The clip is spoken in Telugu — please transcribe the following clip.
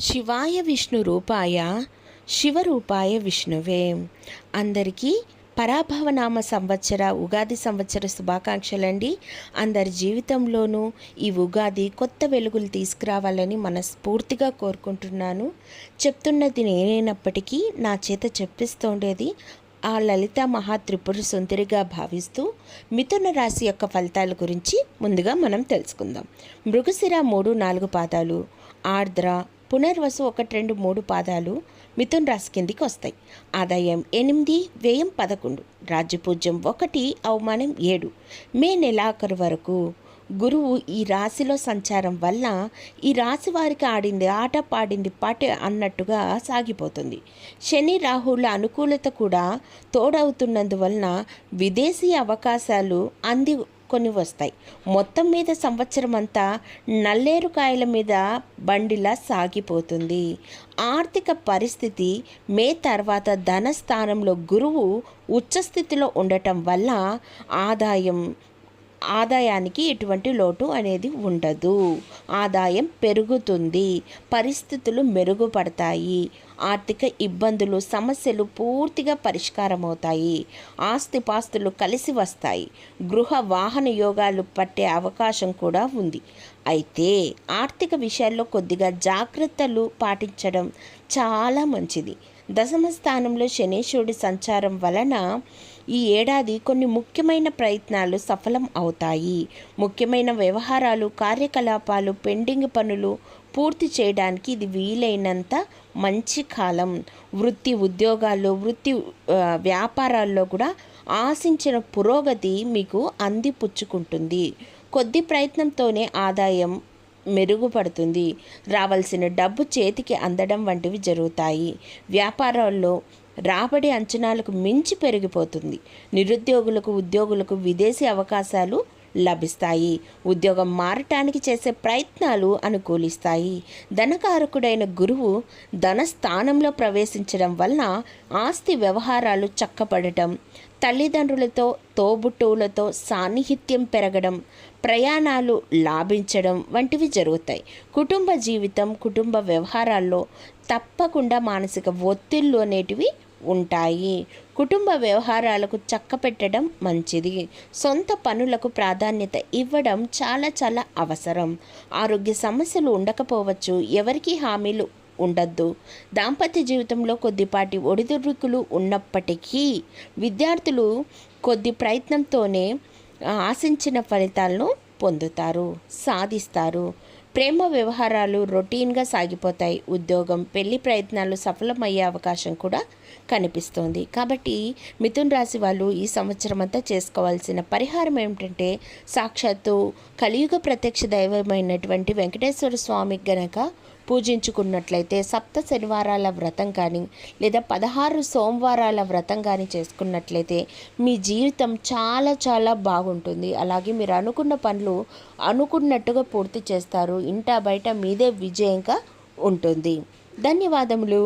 శివాయ విష్ణు రూపాయ శివరూపాయ విష్ణువే. అందరికీ పరాభవనామ సంవత్సర ఉగాది సంవత్సర శుభాకాంక్షలండి. అందరి జీవితంలోనూ ఈ ఉగాది కొత్త వెలుగులు తీసుకురావాలని మనస్ఫూర్తిగా కోరుకుంటున్నాను. చెప్తున్నది నేనైనప్పటికీ నా చేత చెప్పిస్తుండేది ఆ లలిత మహాత్రిపుర సుందరిగా భావిస్తూ మిథున రాశి యొక్క ఫలితాల గురించి ముందుగా మనం తెలుసుకుందాం. మృగశిర 3-4 పాదాలు, ఆర్ద్ర, పునర్వసు 1-2-3 పాదాలు మిథున రాశి కిందికి వస్తాయి. ఆదాయం 8, వ్యయం 11, రాజ్యపూజ్యం 1, అవమానం 7. మే నెలాఖరు వరకు గురువు ఈ రాశిలో సంచారం వల్ల ఈ రాశి వారికి ఆడింది ఆట పాడింది పాట అన్నట్టుగా సాగిపోతుంది. శని రాహుల అనుకూలత కూడా తోడవుతున్నందువలన విదేశీ అవకాశాలు కొన్ని వస్తాయి. మొత్తం మీద సంవత్సరం అంతా నల్లేరుకాయల మీద బండిలా సాగిపోతుంది. ఆర్థిక పరిస్థితి మే తర్వాత ధనస్థానంలో గురువు ఉచ్చస్థితిలో ఉండటం వల్ల ఆదాయానికి ఎటువంటి లోటు అనేది ఉండదు. ఆదాయం పెరుగుతుంది, పరిస్థితులు మెరుగుపడతాయి, ఆర్థిక ఇబ్బందులు సమస్యలు పూర్తిగా పరిష్కారం అవుతాయి, ఆస్తిపాస్తులు కలిసి వస్తాయి, గృహ వాహన యోగాలు పట్టే అవకాశం కూడా ఉంది. అయితే ఆర్థిక విషయాల్లో కొద్దిగా జాగ్రత్తలు పాటించడం చాలా మంచిది. దశమ స్థానంలో శనీశ్వరుడి సంచారం వలన ఈ ఏడాది కొన్ని ముఖ్యమైన ప్రయత్నాలు సఫలం అవుతాయి. ముఖ్యమైన వ్యవహారాలు, కార్యకలాపాలు, పెండింగ్ పనులు పూర్తి చేయడానికి ఇది వీలైనంత మంచి కాలం. ఉద్యోగాల్లో వ్యాపారాల్లో కూడా ఆశించిన పురోగతి మీకు అందిపుచ్చుకుంటుంది. కొద్ది ప్రయత్నంతోనే ఆదాయం మెరుగుపడుతుంది. రావాల్సిన డబ్బు చేతికి అందడం వంటివి జరుగుతాయి. వ్యాపారాల్లో రాబడి అంచనాలకు మించి పెరిగిపోతుంది. ఉద్యోగులకు విదేశీ అవకాశాలు లభిస్తాయి. ఉద్యోగం మారటానికి చేసే ప్రయత్నాలు అనుకూలిస్తాయి. ధనకారకుడైన గురువు ధనస్థానంలో ప్రవేశించడం వలన ఆస్తి వ్యవహారాలు చక్కబడటం, తల్లిదండ్రులతో తోబుట్టువులతో సాన్నిహిత్యం పెరగడం, ప్రయాణాలు లాభించడం వంటివి జరుగుతాయి. కుటుంబ వ్యవహారాల్లో తప్పకుండా మానసిక ఒత్తిళ్ళు అనేటివి ఉంటాయి. కుటుంబ వ్యవహారాలకు చక్కపెట్టడం మంచిది. సొంత పనులకు ప్రాధాన్యత ఇవ్వడం చాలా చాలా అవసరం. ఆరోగ్య సమస్యలు ఉండకపోవచ్చు, ఎవరికీ హామీలు ఉండద్దు. దాంపత్య జీవితంలో కొద్దిపాటి ఒడిదుడుకులు ఉన్నప్పటికీ విద్యార్థులు కొద్ది ప్రయత్నంతోనే ఆశించిన ఫలితాలను పొందుతారు, సాధిస్తారు. ప్రేమ వ్యవహారాలు రొటీన్గా సాగిపోతాయి. ఉద్యోగం, పెళ్లి ప్రయత్నాలు సఫలమయ్యే అవకాశం కూడా కనిపిస్తోంది. కాబట్టి మిథున రాశి వాళ్ళు ఈ సంవత్సరం అంతా చేసుకోవాల్సిన పరిహారం ఏమిటంటే, సాక్షాత్తు కలియుగ ప్రత్యక్ష దైవమైనటువంటి వెంకటేశ్వర స్వామి గనక పూజించుకున్నట్లయితే, 7 శనివారాల వ్రతం కానీ లేదా 16 సోమవారాల వ్రతం కానీ చేసుకున్నట్లయితే మీ జీవితం చాలా చాలా బాగుంటుంది. అలాగే మీరు అనుకున్న పనులు అనుకున్నట్టుగా పూర్తి చేస్తారు. ఇంటా బయట మీదే విజయంగా ఉంటుంది. ధన్యవాదములు.